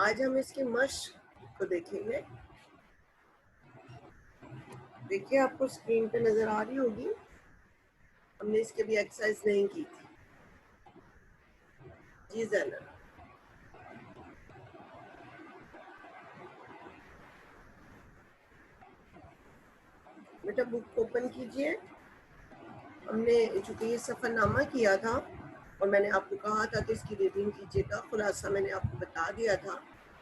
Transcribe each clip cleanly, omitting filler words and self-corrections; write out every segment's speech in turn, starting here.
آج ہم اس کی مشق کو دیکھیں گے. دیکھیے آپ کو اسکرین پہ نظر آ رہی ہوگی. ہم نے اس کے بھی ایکسرسائز نہیں کی تھی. جی زینب بیٹا بک اوپن کیجئے. ہم نے چونکہ یہ سفر نامہ کیا تھا اور میں نے آپ کو کہا تھا کہ اس کی ریڈنگ کیجیے گا. خلاصہ میں نے آپ کو بتا دیا تھا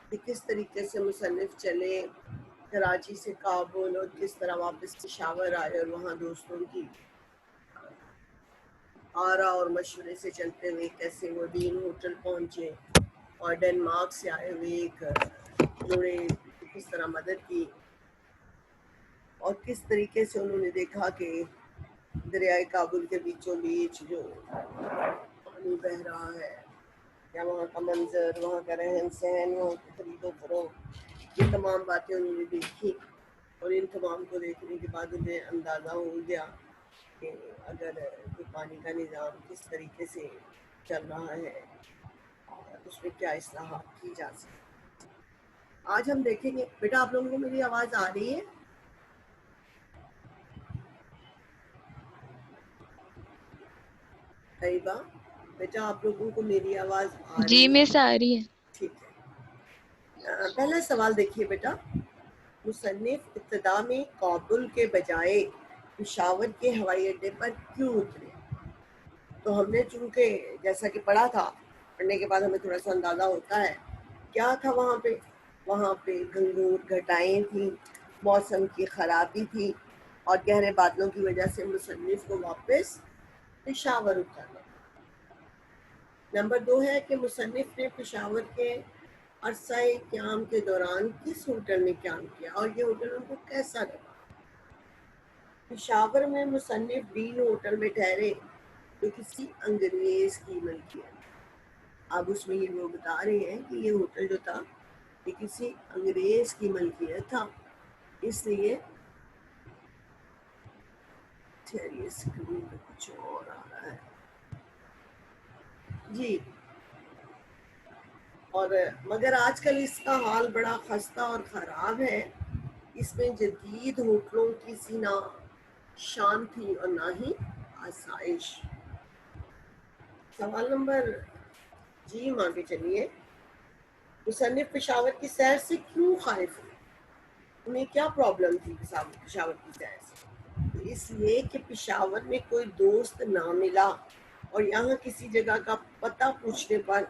کہ کس طریقے سے مصنف چلے کراچی سے کابل اور کس طرح واپس پشاور آئے اور وہاں دوستوں کی آرا اور مشورے سے چلتے ہوئے کیسے وہ ڈین ہوٹل پہنچے اور ڈنمارک سے آئے ہوئے ایک جوڑے کس طرح مدد کی اور کس طریقے سے انہوں نے دیکھا کہ دریائے کابل کے بیچوں بیچ جو پانی بہہ رہا ہے یا وہاں کا منظر، وہاں کا رہن سہن، وہاں کی خرید و فروخت، یہ تمام باتیں انہوں نے دیکھی. اور ان تمام کو دیکھنے کے بعد انہیں اندازہ ہو گیا کہ اگر پانی کا نظام کس طریقے سے چل رہا ہے اور اس میں کیا اصلاحات کی جا سکتی. آج ہم دیکھیں گے. بیٹا آپ لوگوں کو میری آواز آ رہی ہے؟ طیبہ بیٹا آپ لوگوں کو میری آواز آ جی رہی ہے؟ مس آ رہی ہے. ٹھیک ہے. پہلا سوال دیکھیے بیٹا. مصنف ابتدا میں کابل کے بجائے پشاور کے ہوائی اڈے پر کیوں اترے؟ تو ہم نے چونکہ جیسا کہ پڑھا تھا، پڑھنے کے بعد ہمیں تھوڑا سا اندازہ ہوتا ہے کیا تھا وہاں پہ. وہاں پہ گھنگور گھٹائیں تھیں، موسم کی خرابی تھی اور گہرے بادلوں کی وجہ سے مصنف کو واپس پشاور اترنا. نمبر 2 ہے کہ مصنف نے پشاور کے عرصہ قیام کے دوران کس ہوٹل میں قیام کیا اور یہ ہوٹل ان کو کیسا لگا. پشاور میں مصنف ڈین ہوٹل میں ٹھہرے جو کسی انگریز کی ملکیت. اب اس میں یہ وہ بتا رہے ہیں کہ یہ ہوٹل جو تھا یہ کسی انگریز کی ملکیت تھا. اس لیے اسکرین پہ کچھ اور آ رہا ہے جی. اور مگر آج کل اس کا حال بڑا خستہ اور خراب ہے. اس میں جدید ہوٹلوں کی سی نہ شان تھی اور نہ ہی آسائش. سوال نمبر جی مان کے چلیے. مصنف پشاور کی سیر سے کیوں خائف ہوئے؟ انہیں کیا پرابلم تھی پشاور کی سیر سے؟ اس لیے کہ پشاور میں کوئی دوست نہ ملا اور یہاں کسی جگہ کا پتہ پوچھنے پر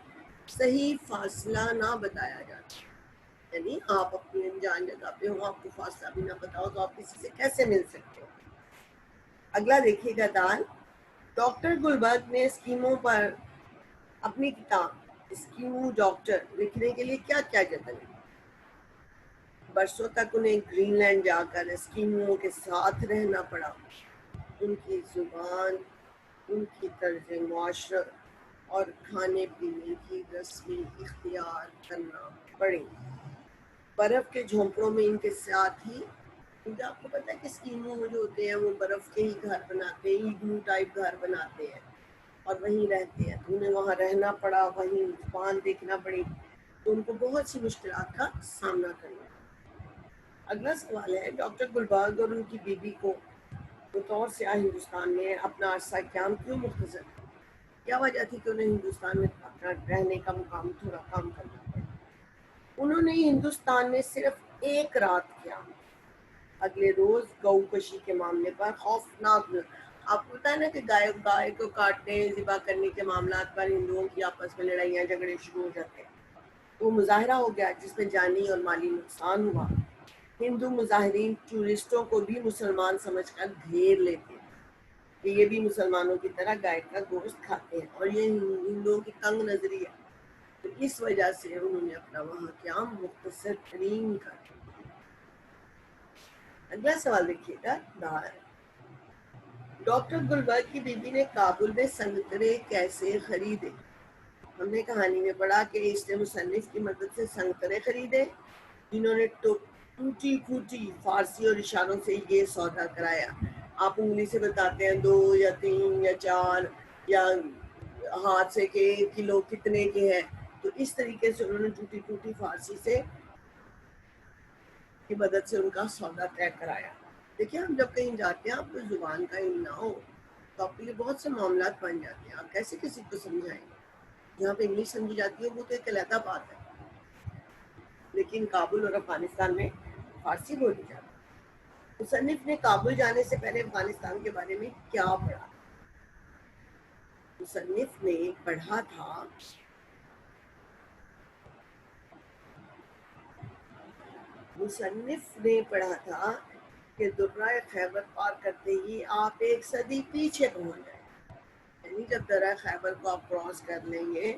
صحیح فاصلہ نہ بتایا جاتا. یعنی آپ اپنی انجان جگہ پہ ہو، آپ کو فاصلہ بھی نہ پتا ہو تو آپ کسی سے کیسے مل سکتے ہو. اگلا دیکھیے گا دال. ڈاکٹر گلبرگ نے اسکیموں پر اپنی کتاب اسکیمو ڈاکٹر لکھنے کے لیے کیا کیا جتن کی. برسوں تک انہیں گرین لینڈ جا کر اسکیموں کے ساتھ رہنا پڑا. ان کی زبان، ان کی طرز معاشرت اور کھانے پینے کی رسمی اختیار کرنا پڑی. برف کے جھونپڑوں میں ان کے ساتھ ہی، کیونکہ آپ کو پتہ ہے کہ اسکیموں جو ہوتے ہیں وہ برف کے ہی گھر بناتے ہیں، ایگلو ٹائپ گھر بناتے ہیں اور وہیں رہتے ہیں. تو انہیں وہاں رہنا پڑا، وہیں زبان دیکھنا پڑی، تو ان کو بہت سی مشکلات کا سامنا کرنا. اگلا سوال ہے ڈاکٹر گلبرگ اور ان کی بیوی کو بطور سیاح ہندوستان میں اپنا عرصہ قیام کیوں مختصر کیا؟ کیا وجہ تھی کہ انہیں ہندوستان میں اپنا رہنے کا مقام تھوڑا کام کرنا پڑا؟ انہوں نے ہندوستان میں صرف ایک رات قیام کیا. اگلے روز گو کشی کے معاملے پر خوفناک، آپ کو پتا ہے نا کہ گائے کو کاٹنے ذبح کرنے کے معاملات پر ہندوؤں کی آپس میں لڑائیاں جھگڑے شروع ہو جاتے ہیں. وہ مظاہرہ ہو گیا جس میں جانی اور مالی نقصان ہوا. ہندو مظاہرین ٹورسٹوں کو بھی مسلمان سمجھ کر گھیر لیتے ہیں کہ یہ بھی مسلمانوں کی طرح گائے کا گوشت کھاتے ہیں اور یہ ہندوؤں کی تنگ نظری ہے. تو اس وجہ سے انہوں نے اپنا وہاں قیام مختصر ترین کر دیا. اگلا سوال دیکھیے گا دار. ڈاکٹر گلبرگ کی بیوی نے کابل میں سنگترے کیسے خریدے؟ ہم نے کہانی میں پڑھا کہ اس نے مصنف کی مدد سے سنگترے خریدے جنہوں نے ٹوٹی پھوٹی فارسی اور اشاروں سے یہ سودا کرایا. آپ انگلی سے بتاتے ہیں 2 یا 3 یا 4 یا ہاتھ سے کہ 1 کلو کتنے کے ہے، تو اس طریقے سے انہوں نے ٹوٹی ٹوٹی فارسی سے کی مدد سے ان کا سودا طے کرایا. دیکھیں ہم جب کہیں جاتے ہیں آپ کو زبان کا علم نہ ہو تو آپ کے لیے بہت سے معاملات بن جاتے ہیں. آپ کیسے کسی کو سمجھائیں گے؟ جہاں پہ انگلش سمجھی جاتی ہے وہ تو ایک علیحدہ بات ہے، لیکن کابل اور افغانستان میں فارسی بولی جاتی ہے. مصنف نے کابل جانے سے پہلے افغانستان کے بارے میں کیا پڑھا؟ مصنف نے پڑھا تھا کہ درہ خیبر پار کرتے ہی آپ ایک صدی پیچھے پہنچ جائیں. یعنی جب درہ خیبر کو آپ کراس کر لیں گے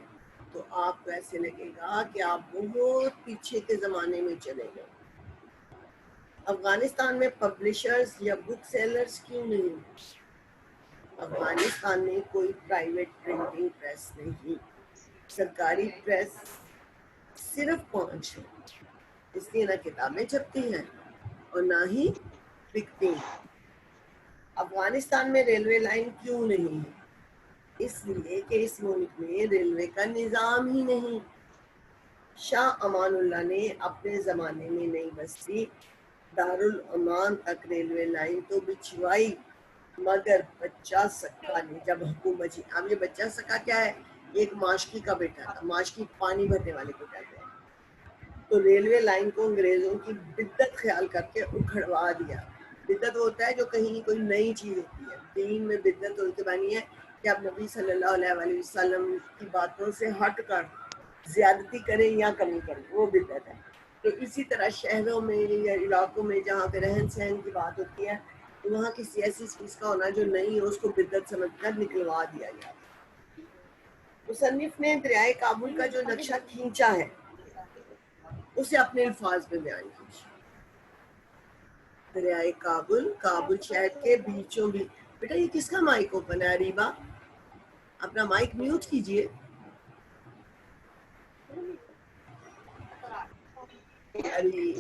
تو آپ کو ایسے لگے گا کہ آپ بہت پیچھے کے زمانے میں چلے گئے. افغانستان میں پبلشرز یا بک سیلرز کیوں نہیں؟ افغانستان میں کوئی پرائیویٹ پرنٹنگ پریس نہیں، سرکاری پریس صرف 5 ہے، اس لیے نہ کتابیں چھپتی ہیں اور نہ ہی بکتی ہیں. افغانستان میں ریلوے لائن کیوں نہیں ہے؟ اس لیے کہ اس ملک میں ریلوے کا نظام ہی نہیں. شاہ امان اللہ نے اپنے زمانے میں نئی بستی دارالامان تک ریلوے لائن تو بچھوائی، مگر بچہ سکا نے جب حکومت. اب یہ بچہ سکا کیا ہے؟ ایک ماشکی کا بیٹا تھا، ماشکی پانی بھرنے والے کو کہتے ہیں. تو ریلوے لائن کو انگریزوں کی بدت خیال کر کے اکھڑوا دیا. بدت ہوتا ہے جو کہیں کوئی نئی چیز ہوتی ہے. دین میں بدت ان کے بانی ہے کہ آپ نبی صلی اللہ علیہ وسلم کی باتوں سے ہٹ کر زیادتی کریں یا کمی کریں، وہ بدت ہے. تو اسی طرح شہروں میں یا علاقوں میں جہاں پہ رہن سہن کی بات ہوتی ہے تو وہاں کسی ایسی چیز کا ہونا جو نہیں ہے اس کو بدت سمجھ کر نکلوا دیا گیا. مصنف نے دریائے کابل کا جو نقشہ کھینچا ہے اسے اپنے الفاظ میں بیان کیجیے. دریائے کابل، کابل شہر کے بیچوں بیچ. بیٹا یہ کس کا مائک اوپن ہے؟ اریبا اپنا مائک میوٹ کیجیے.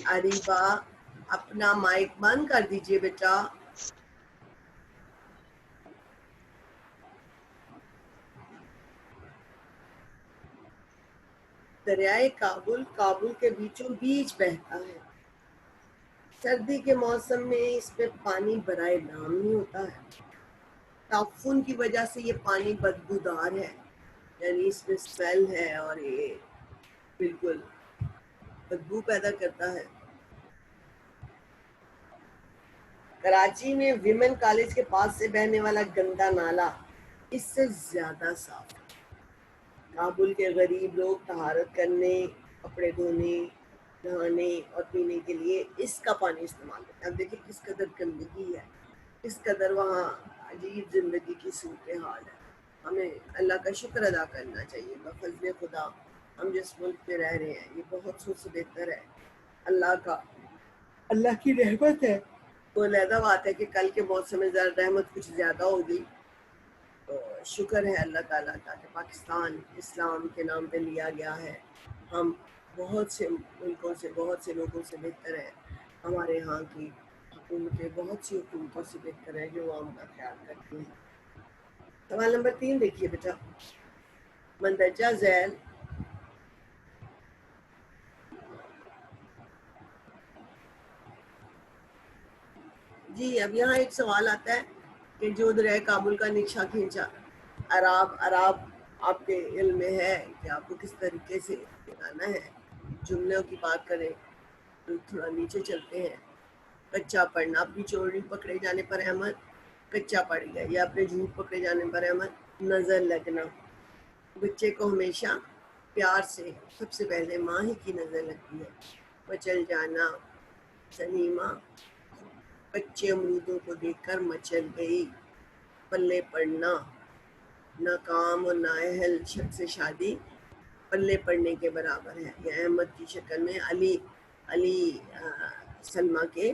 اریبا اپنا مائک بند کر دیجیے بیٹا. دریائے کابل کابل کے بیچوں بیچ بہتا ہے. سردی کے موسم میں اس پہ پانی برائے نام نہیں ہوتا ہے. تعفن کی وجہ سے یہ پانی بدبودار ہے، یعنی اس میں اسمیل ہے اور یہ بالکل بدبو پیدا کرتا ہے. کراچی میں ویمن کالج کے پاس سے بہنے والا گندا نالا اس سے زیادہ صاف ہے. کابل کے غریب لوگ طہارت کرنے، کپڑے دھونے، نہانے اور پینے کے لیے اس کا پانی استعمال کرتے ہیں. اب دیکھیں کس قدر گندگی ہے، کس قدر وہاں عجیب زندگی کی صورتحال ہے. ہمیں اللہ کا شکر ادا کرنا چاہیے. بفضل خدا ہم جس ملک میں رہ رہے ہیں یہ بہت سے بہتر ہے. اللہ کی رحمت ہے. تو علیحدہ بات ہے کہ کل کے موسم میں ذرا رحمت کچھ زیادہ ہوگی. تو شکر ہے اللہ تعالیٰ کا کہ پاکستان اسلام کے نام پہ لیا گیا ہے. ہم بہت سے ملکوں سے، بہت سے لوگوں سے بہتر ہے. ہمارے ہاں کی حکومتیں بہت سی حکومتوں سے بہتر ہے جو عوام کا خیال کرتی ہیں. سوال نمبر 3 دیکھیے بیٹا. مندرجہ ذیل جی اب یہاں ایک سوال آتا ہے کہ جو دریائے کابل کا نقشہ کھینچا، عراب آپ کے علم میں ہے کہ آپ کو کس طریقے سے بتانا ہے. جملوں کی بات کریں تو تھوڑا نیچے چلتے ہیں. کچا پڑنا، اپنی چوری پکڑے جانے پر احمد کچا پڑ گیا، یا اپنے جھوٹ پکڑے جانے پر احمد نظر لگنا. بچے کو ہمیشہ پیار سے سب سے پہلے ماں ہی کی نظر لگتی ہے. مچل جانا، سلیمہ کچے امرودوں کو دیکھ کر مچل گئی. پلے پڑنا، ناکام اور نااہل شخص سے شادی پلے پڑنے کے برابر ہے. یہ احمد کی شکل میں علی سلمہ کے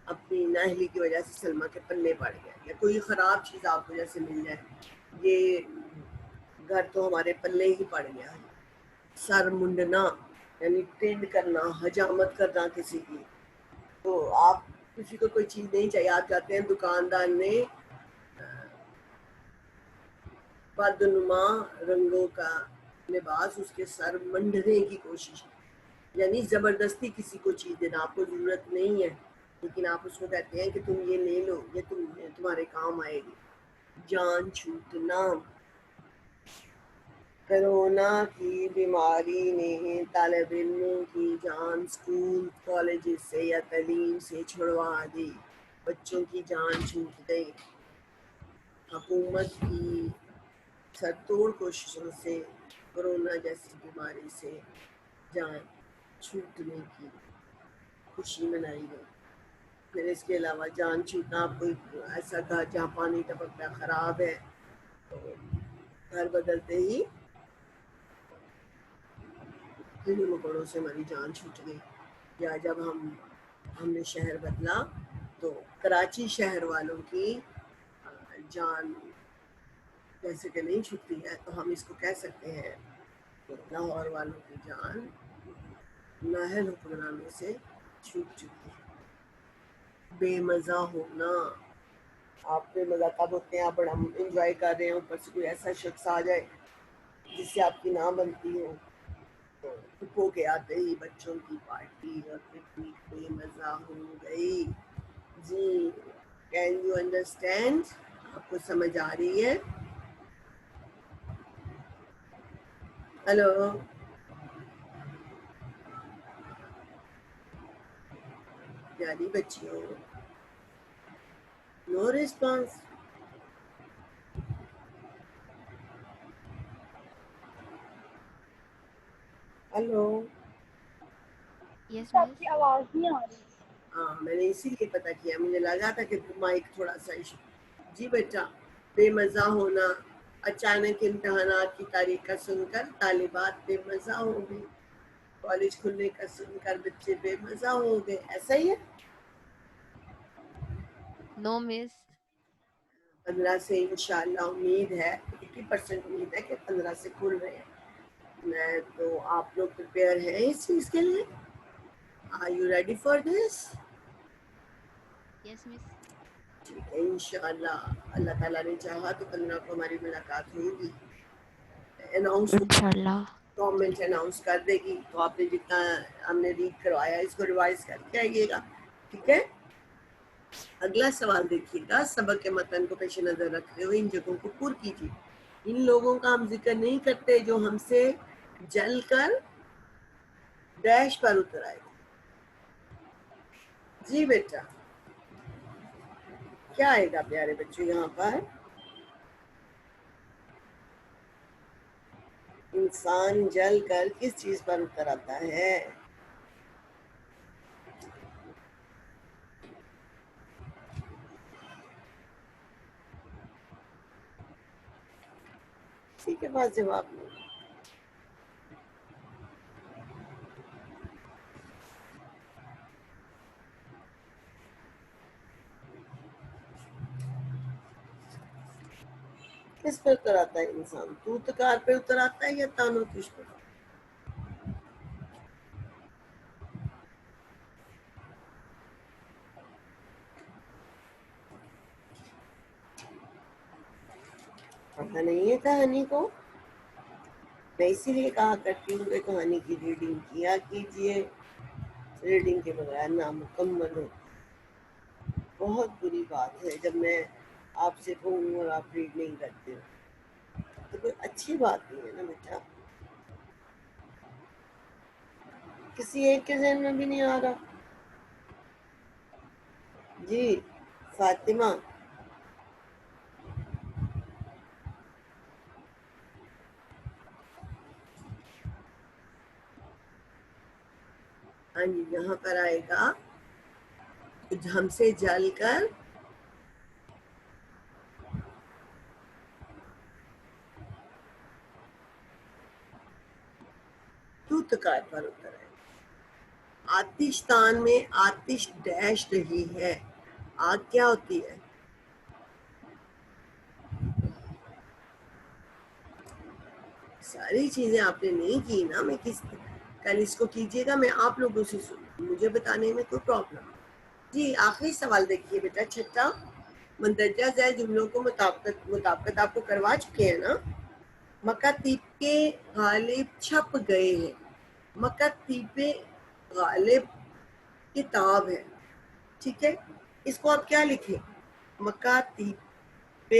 اپنی نااہلی کی وجہ سے سلمہ کے پلے پڑ گئے، یا کوئی خراب چیز آپ کو جیسے مل جائے، یہ گھر تو ہمارے پلے ہی پڑ گیا ہے. سر منڈنا یعنی ٹینڈ کرنا، حجامت کرنا کسی کی. تو آپ کسی کو کوئی چیز نہیں چاہیے، آپ جاتے ہیں دکاندار نے بدنما رنگوں کا لباس اس کے سر منڈنے کی کوشش، یعنی زبردستی کسی کو چیز دینا، آپ کو ضرورت نہیں ہے لیکن آپ اس کو کہتے ہیں کہ تم یہ لے لو، یہ تمہارے کام آئے گی. جان چھوٹنا. کرونا کی بیماری نے طالب علموں کی جان اسکول کالجز سے یا تعلیم سے چھڑوا دی. بچوں کی جان چھوٹ گئی. حکومت کی سر توڑ کوششوں سے کرونا جیسی بیماری سے جان چھوٹنے کی خوشی منائی گئی. پھر اس کے علاوہ جان چھوٹنا، آپ کو ایسا تھا جہاں پانی ٹپکتا خراب ہے تو گھر بدلتے ہی کیڑے مکوڑوں سے ہماری جان چھوٹ گئی. یا جب ہم نے شہر بدلا تو کراچی شہر والوں کی جان جیسے کہ نہیں چھوٹتی ہے تو ہم اس کو کہہ سکتے ہیں کہ لاہور والوں کی جان نااہل حکمرانوں سے چھوٹ چکی ہے. بے مزہ ہونا. آپ بے مزہ کب ہوتے ہیں؟ آپ بڑا انجوائے کر رہے ہیں، اوپر سے کوئی ایسا شخص آ جائے جس سے آپ کی نہ بنتی ہو تو پھپھو کے آتے ہی بچوں کی پارٹی اور پکنک بے مزہ ہو گئی. جی کین یو انڈرسٹینڈ؟ آپ کو سمجھ آ رہی ہے؟ ہلو پیاری بچیوں، نو ریسپانس. ہلو. یس آپ مس. کی آواز نہیں آ رہی. ہاں میں نے اسی لیے پتا کیا، مجھے لگا تھا کہ مائک تھوڑا سا ایشو. جی بیٹا، بے مزہ ہونا. اچانک امتحانات کی تاریخ کا سن کر طالبات بے مزہ ہو گئی. کالج کھلنے کا سن کر بچے بے مزہ ہو گئے. ایسا ہی ہے. نو مس. 15 سے انشاءاللہ امید ہے، 80% امید ہے کہ 15 سے کھل رہے ہیں. میں تو آپ لوگ پریپیئر ہیں اس چیز کے لیے؟ Are you ready for this? Yes miss. ٹھیک ہے انشاءاللہ. اللہ تعالیٰ نے چاہا تو 15 کو ہماری ملاقات ہوگی. اناؤنس انشاء اللہ. گورنمنٹ اناؤنس کر دے گی تو آپ نے جتنا ہم نے ریڈ کروایا اس کو ریوائز کر کے آئیے گا. ٹھیک ہے. اگلا سوال دیکھیے گا. سبق کے متن کو پیش نظر رکھتے ہوئے ان جگہوں کو پر کیجیے. ان لوگوں کا ہم ذکر نہیں کرتے جو ہم سے جل کر ڈیش پر اتر آئے. جی بیٹا کیا آئے گا پیارے بچوں یہاں پر؟ انسان جل کر کس چیز پر اتر آتا ہے؟ کسی کے پاس جواب نہیں. کس پہ اتر آتا ہے انسان؟ توتکار پہ اتر آتا ہے یا تانو کش پہ؟ پتا نہیں ہے کہانی کو. میں اسی لیے کہا کرتی ہوں کہ کہانی کی ریڈنگ کیا کیجیے. ریڈنگ کے بغیر نامکمل ہو. بہت بری بات ہے جب میں آپ سے کہوں اور آپ ریڈ نہیں کرتے ہو تو کوئی اچھی بات نہیں ہے نا بیٹا. کسی ایک کے ذہن میں بھی نہیں آ رہا. جی فاطمہ. ہاں جی یہاں پر آئے گا ہم سے جل کر توتکار پر اتر آئے. آتش تان میں آتش ڈیش رہی ہے. آگ کیا ہوتی ہے؟ ساری چیزیں آپ نے نہیں کی نا. میں کل اس کو کیجیے گا، میں آپ لوگوں سے مجھے بتانے میں کوئی پرابلم. جی آخری سوال دیکھیے بیٹا. چھٹا، مندرجہ ذیل جملوں کو مطابقت آپ کو کروا چکے ہیں نا. مکاتیب کے غالب چھپ گئے ہیں. مکاتیب غالب کتاب ہے. ٹھیک ہے, اس کو آپ کیا لکھیں؟ مکاتیب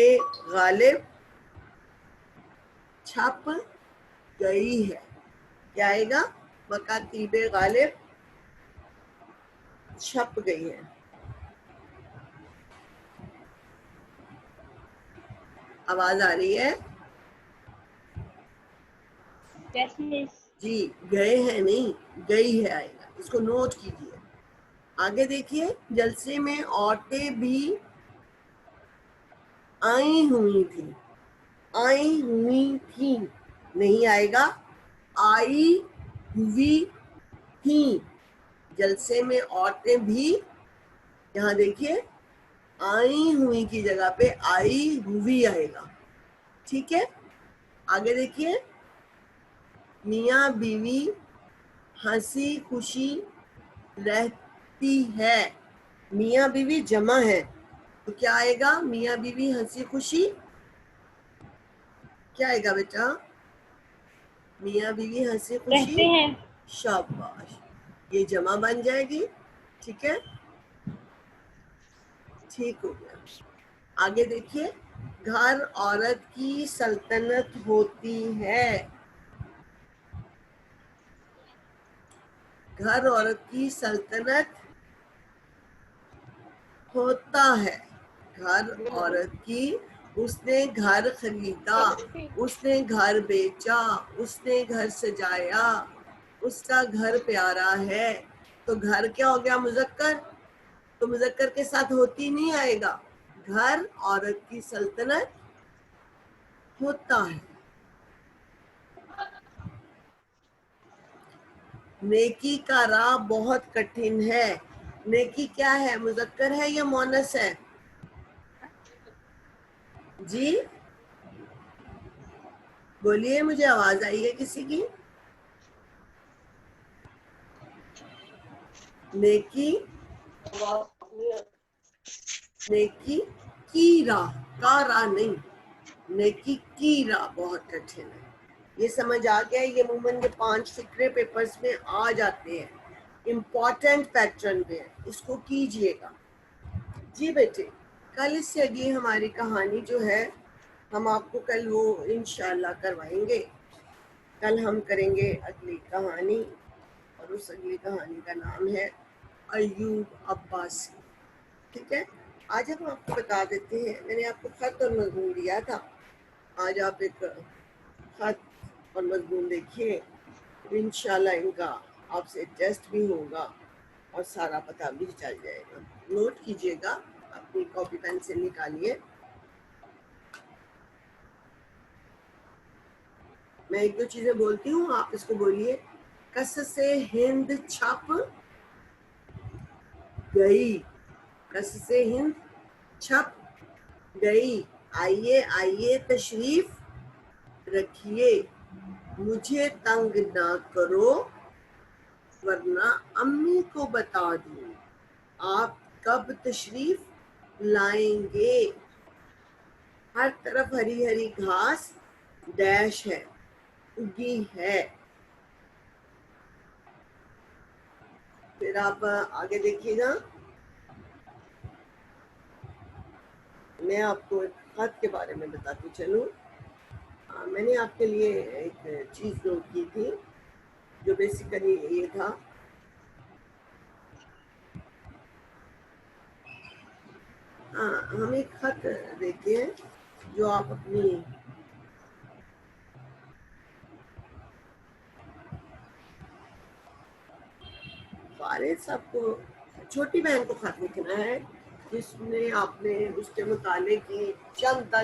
غالب چھپ گئی ہے. کیا آئے گا؟ مکاتیب غالب چھپ گئی ہے. آواز آ رہی ہے؟ جی, گئے ہیں نہیں, گئی ہے آئے گا. اس کو نوٹ کیجئے. آگے دیکھیے, جلسے میں عورتیں بھی آئی ہوئی تھیں. آئی ہوئی تھیں نہیں آئے گا, آئی ہوئی تھیں. جلسے میں عورتیں بھی, یہاں دیکھیے آئی ہوئی کی جگہ پہ آئی ہوئی آئے گا. ٹھیک ہے, آگے دیکھیے, میاں بیوی ہنسی خوشی رہتی ہے. میاں بیوی جمع ہے تو کیا آئے گا؟ میاں بیوی ہنسی خوشی کیا آئے گا بیٹا؟ میاں بیوی ہنسی خوشی رہتے ہیں. شاباش, یہ جمع بن جائے گی. ٹھیک ہے, ٹھیک ہو گیا. آگے دیکھیے, گھر عورت کی سلطنت ہوتی ہے. گھر عورت کی سلطنت ہوتا ہے. گھر عورت کی, اس نے گھر خریدا, اس نے گھر بیچا, اس نے گھر سجایا, اس کا گھر پیارا ہے. تو گھر کیا ہو گیا؟ مذکر. تو مذکر کے ساتھ ہوتی نہیں آئے گا. گھر عورت کی سلطنت ہوتا ہے. نیکی کا راہ بہت کٹھن ہے. نیکی کیا ہے؟ مذکر ہے یا مونس ہے؟ جی بولیے, مجھے آواز آئی ہے کسی کی؟ نیکی, نیکی کی راہ, کا راہ نہیں, نیکی کی راہ بہت کٹھن ہے. یہ سمجھ آ گیا. یہ عموماً یہ 5 فقرے پیپرز میں آ جاتے ہیں, امپورٹنٹ پیٹرن میں. اس کو کیجئے گا. جی بیٹے, کل اس سے اگلی ہماری کہانی جو ہے, ہم آپ کو کل وہ انشاءاللہ کروائیں گے. کل ہم کریں گے اگلی کہانی, اور اس اگلی کہانی کا نام ہے ایوب عباسی. ٹھیک ہے, آج ہم آپ کو بتا دیتے ہیں. میں نے آپ کو خط اور مضمون دیا تھا. آج آپ ایک خط اور مضمون دیکھیے. انشاءاللہ ان کا آپ سے ٹیسٹ بھی ہوگا اور سارا پتہ بھی چل جائے گا. نوٹ کیجئے گا, اپنی کاپی پینسل نکالیے. میں ایک دو چیزیں بولتی ہوں, آپ اس کو بولیے. کس سے ہند چھپ گئی. کس سے ہند چھپ گئی. آئیے آئیے تشریف رکھیے. مجھے تنگ نہ کرو ورنہ امی کو بتا دوں. آپ کب تشریف لائیں گے؟ ہر طرف ہری ہری گھاس ڈیش ہے, اگی ہے. پھر آپ آگے دیکھیے گا. میں آپ کو ایک خط کے بارے میں بتاتی چلوں. میں نے آپ کے لیے ایک چیز نوٹ کی تھی, جو بیسیکلی یہ تھا. ہم ایک خط دیکھتے ہیں جو آپ اپنی والد صاحب کو, چھوٹی بہن کو خط لکھنا ہے, جس میں آپ نے اس کے مطالعے کی چند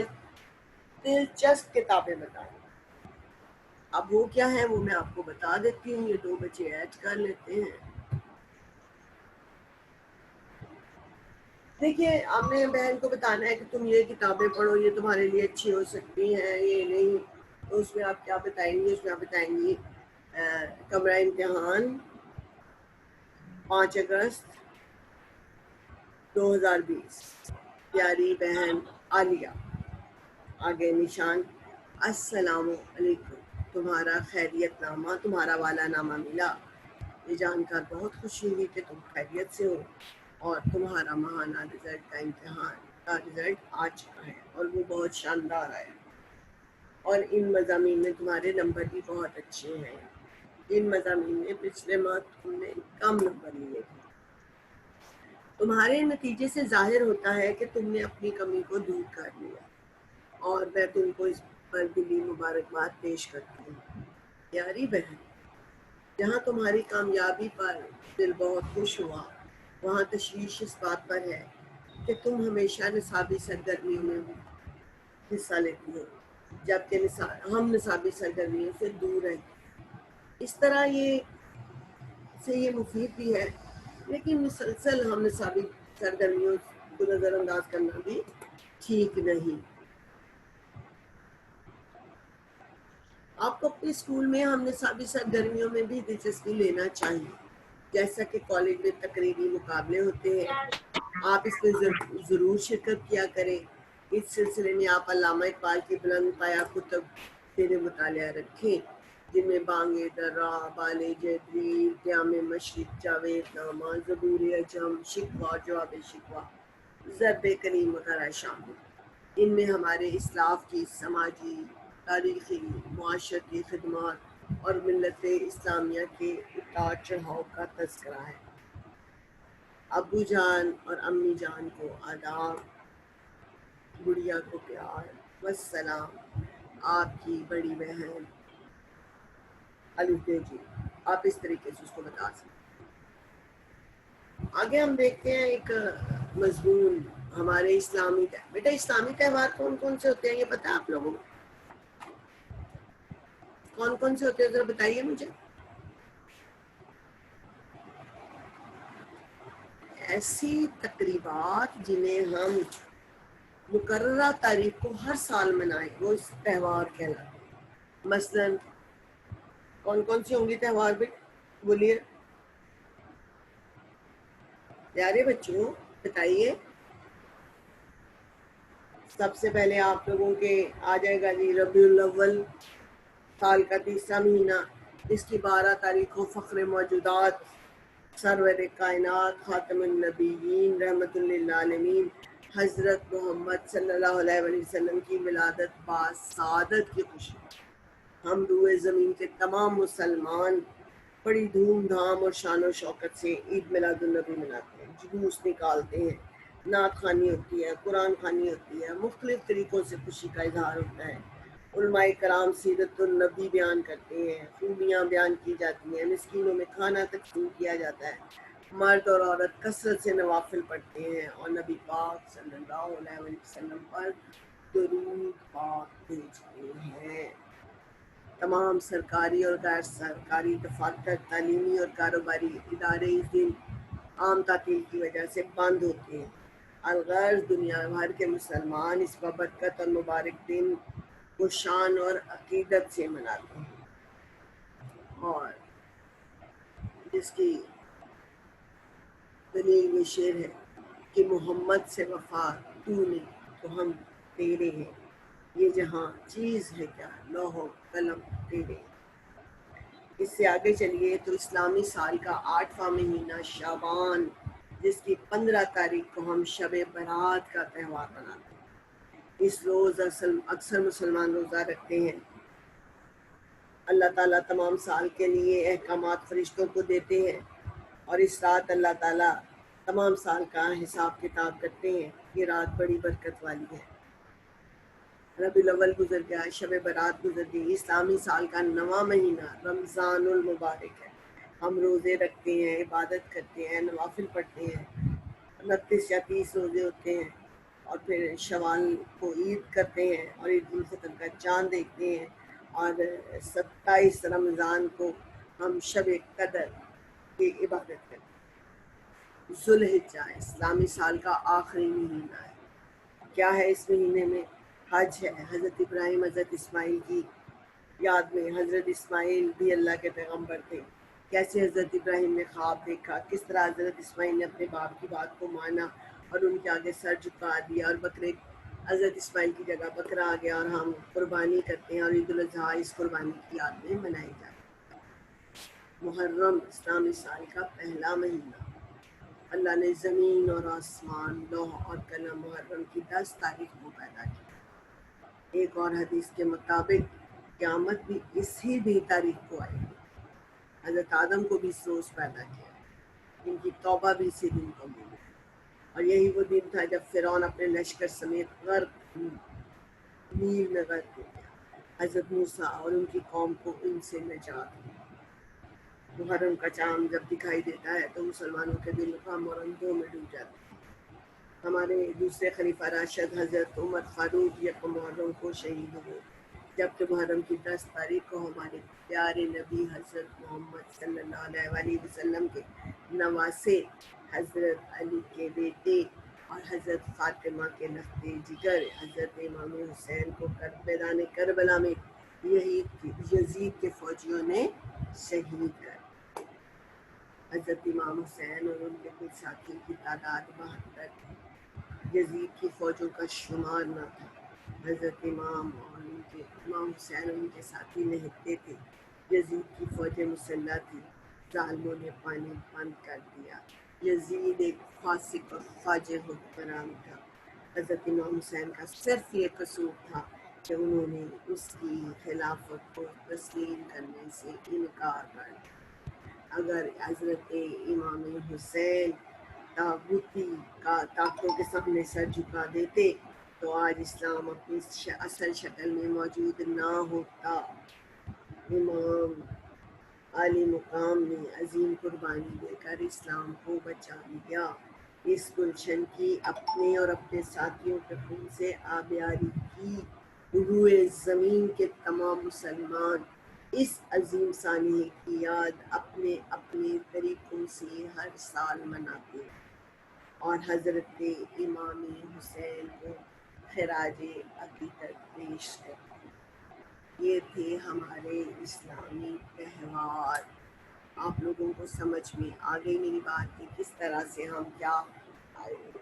دلچسپ کتابیں بتائیں. اب وہ کیا ہے وہ میں آپ کو بتا دیتی ہوں. یہ 2 بچے ایڈ کر لیتے ہیں. دیکھیے, آپ نے بہن کو بتانا ہے کہ تم یہ کتابیں پڑھو, یہ تمہارے لیے اچھی ہو سکتی ہیں, یہ نہیں. تو اس میں آپ کیا بتائیں گی؟ اس میں آپ بتائیں گی کمرہ امتحان 5 اگست 2020, پیاری بہن عالیہ. آگے نشان, السلام علیکم، تمہارا خیریت نامہ، تمہارا والا نامہ ملا، یہ جان کر بہت خوشی ہوئی کہ تم خیریت سے ہو اور تمہارا ماہانہ رزلٹ کا امتحان کا رزلٹ آ چکا ہے اور وہ بہت شاندار آیا، اور ان مضامین میں تمہارے نمبر بھی بہت اچھے ہیں جن مضامین میں پچھلے ماہ تم نے کم نمبر لیے تھے۔ تمہارے نتیجے سے ظاہر ہوتا ہے کہ تم نے اپنی کمی کو دور کر لیا، اور میں تم کو اس پر دلی مبارکباد پیش کرتی ہوں۔ پیاری بہن، جہاں تمہاری کامیابی پر دل بہت خوش ہوا، وہاں تشویش اس بات پر ہے کہ تم ہمیشہ نصابی سرگرمیوں میں حصہ لیتی ہو، جبکہ ہم نصابی سرگرمیوں سے دور رہتے۔ اس طرح یہ مفید بھی ہے، لیکن مسلسل ہم نصابی سرگرمیوں کو نظر انداز کرنا بھی ٹھیک نہیں۔ آپ کو اپنے اسکول میں ہم نصابی سرگرمیوں میں بھی دلچسپی لینا چاہیے، جیسا کہ کالج میں تقریری مقابلے ہوتے ہیں، آپ اس میں ضرور شرکت کیا کریں۔ اس سلسلے میں آپ علامہ اقبال کی بلند پایہ کتب زیر مطالعہ رکھیں، جن میں بانگ درا، بال جبریل، قیام مشرق، جاوید نامہ، زبور اجم، شکوہ جواب شکوہ، ضرب کریم وغیرہ شامل۔ ان میں ہمارے اسلاف کی سماجی، تاریخی، معاشرتی خدمات اور ملت اسلامیہ کے اتار چڑھاؤ کا تذکرہ ہے۔ ابو جان اور امی جان کو آداب، گڑیا کو پیار، والسلام، آپ کی بڑی بہن الوتے جی۔ آپ اس طریقے سے اس کو بتا سکتے ہیں۔ آگے ہم دیکھتے ہیں ایک مضمون ہمارے اسلامی بیٹا اسلامی تہوار کون کون سے ہوتے ہیں یہ پتہ ہے آپ لوگوں کو؟ کون کون سے ہوتے ہیں ذرا بتائیے مجھے۔ ایسی تقریبات جنہیں ہم مقررہ تاریخ کو ہر سال منائیں وہ اس تہوار کہلاتے ہیں۔ مثلاً کون کون سی ہوں گی تہوار بھی بولیے پیارے بچوں، بتائیے۔ سب سے پہلے آپ لوگوں کے آ جائے گا جی ربیع الاول، سال کا تیسرا مہینہ، اس کی 12 تاریخ کو فخر موجودات، سرور کائنات، خاتم النبیین، رحمت للعالمین حضرت محمد صلی اللہ علیہ وسلم کی ولادت باسعادت کی خوشی ہم روئے زمین کے تمام مسلمان بڑی دھوم دھام اور شان و شوکت سے عید میلاد النبی مناتے ہیں، جلوس نکالتے ہیں، نعت خوانی ہوتی ہے، قرآن خوانی ہوتی ہے، مختلف طریقوں سے خوشی کا اظہار ہوتا ہے۔ علماء کرام سیرت النبی بیان کرتے ہیں، خوبیاں بیان کی جاتی ہیں، مسکینوں میں کھانا تقسیم کیا جاتا ہے، مرد اور عورت کثرت سے نوافل پڑھتے ہیں اور نبی پاک صلی اللہ علیہ وسلم پر درود پاک بھیجتے ہیں۔ تمام سرکاری اور غیر سرکاری دفاتر، تعلیمی اور کاروباری ادارے اس دن عام تعطیل کی وجہ سے بند ہوتے ہیں۔ الغرض دنیا بھر کے مسلمان اس بابرکت اور مبارک دن کو شان اور عقیدت سے مناتے ہیں، اور جس کی دلیل یہ شعر ہے کہ محمد سے وفا تو نے تو ہم تیرے ہیں، یہ جہاں چیز ہے کیا لوح و قلم تیرے۔ اس سے آگے چلیے تو اسلامی سال کا 8واں مہینہ شعبان، جس کی 15 تاریخ کو ہم شب برات کا تہوار مناتے ہیں۔ اس روز اکثر مسلمان روزہ رکھتے ہیں۔ اللہ تعالیٰ تمام سال کے لیے احکامات فرشتوں کو دیتے ہیں، اور اس رات اللہ تعالیٰ تمام سال کا حساب کتاب کرتے ہیں۔ یہ رات بڑی برکت والی ہے۔ ربیع الاول گزر گیا، شب برات گزر گئی، اسلامی سال کا 9واں مہینہ رمضان المبارک ہے۔ ہم روزے رکھتے ہیں، عبادت کرتے ہیں، نوافل پڑھتے ہیں، 29 یا 30 روزے ہوتے ہیں، اور پھر شوال کو عید کرتے ہیں اور عید الفطر کا چاند دیکھتے ہیں، اور 27 رمضان کو ہم شب قدر کی عبادت کرتے ہیں۔ ذوالحجہ اسلامی سال کا آخری مہینہ ہے۔ کیا ہے اس مہینے میں؟ حج ہے۔ حضرت ابراہیم حضرت اسماعیل کی یاد میں، حضرت اسماعیل بھی اللہ کے پیغمبر تھے، کیسے حضرت ابراہیم نے خواب دیکھا، کس طرح حضرت اسماعیل نے اپنے باپ کی بات کو مانا اور ان کے آگے سر جھکا دیا اور بکرے حضرت اسماعیل کی جگہ بکرا آ گیا اور ہم قربانی کرتے ہیں، اور عید الاضحیٰ اس قربانی کی یاد میں منائی جاتی ہے۔ محرم اسلامی سال کا پہلا مہینہ، اللہ نے زمین اور آسمان، لوح اور قلم محرم کی 10 تاریخ کو پیدا کیا۔ ایک اور حدیث کے مطابق قیامت بھی اسی بھی تاریخ کو آئے گی۔ حضرت آدم کو بھی اس روز پیدا کیا، ان کی توبہ بھی اسی دن کو ملی، اور یہی وہ دن تھا جب فرعون اپنے لشکر سمیت غرق نیل میں غرق ہو گیا۔ حضرت موسیٰ اور ان کی قوم کو ان سے نجات ملی۔ محرم کا چاند جب دکھائی دیتا ہے تو مسلمانوں کے دل غم اور اندھوں میں ڈوب جاتے ہیں۔ ہمارے دوسرے خلیفہ راشد حضرت عمر فاروق یکم محرم کو شہید ہوئے، جبکہ محرم کی 10 تاریخ کو ہمارے پیارے نبی حضرت محمد صلی اللہ علیہ وآلہ وسلم کے نواسے حضرت علی کے بیٹے اور حضرت فاطمہ کے لخت جگر حضرت امام حسین کو میدان کربلا میں یزید کے فوجیوں نے شہید کر۔ حضرت امام حسین اور ان کے کچھ ساتھیوں کی تعداد 72 تھی، یزید کی فوجوں کا شمار نہ تھا۔ حضرت امام حسین اور ان کے ساتھی لکھتے تھے، یزید کی فوجیں مسلح تھی، ظالموں نے پانی بند کر دیا، یزید ایک فاسق اور فاجر حکمران تھا۔ حضرت امام حسین کا صرف یہ قصور تھا کہ انہوں نے اس کی خلافت کو تسلیم کرنے سے انکار کر دیا۔ اگر حضرت امام حسین طاقتوں کے سامنے سر جھکا دیتے تو آج اسلام اپنی اصل شکل میں موجود نہ ہوتا۔ امام عالی مقام نے عظیم قربانی دے کر اسلام کو بچا لیا۔ اس گلشن کی اپنے اور اپنے ساتھیوں کے خون سے آبیاری کی، روئے زمین کے تمام مسلمان اس عظیم سانحے کی یاد اپنے اپنے طریقوں سے ہر سال مناتے ہیں اور حضرت امام حسین کو خراج عقیدت پیش کرتے ہیں۔ یہ تھے ہمارے اسلامی تہوار۔ آپ لوگوں کو سمجھ میں آ گئی میری بات کہ کس طرح سے ہم کیا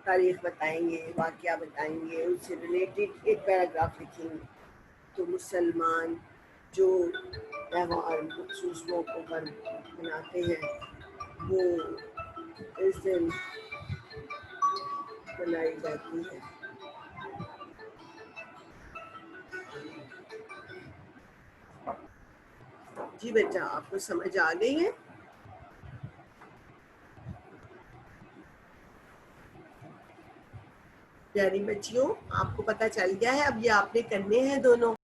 تاریخ بتائیں گے، واقعہ بتائیں گے، ان سے ریلیٹڈ ایک پیراگراف لکھیں گے۔ تو مسلمان جو تہوار مخصوص موقعوں پر مناتے ہیں وہ اس دن منائی جاتی ہے۔ جی بیٹا، آپ کو سمجھ آ گئی ہے؟ پیاری بچیوں، آپ کو پتہ چل گیا ہے؟ اب یہ آپ نے کرنے ہیں دونوں۔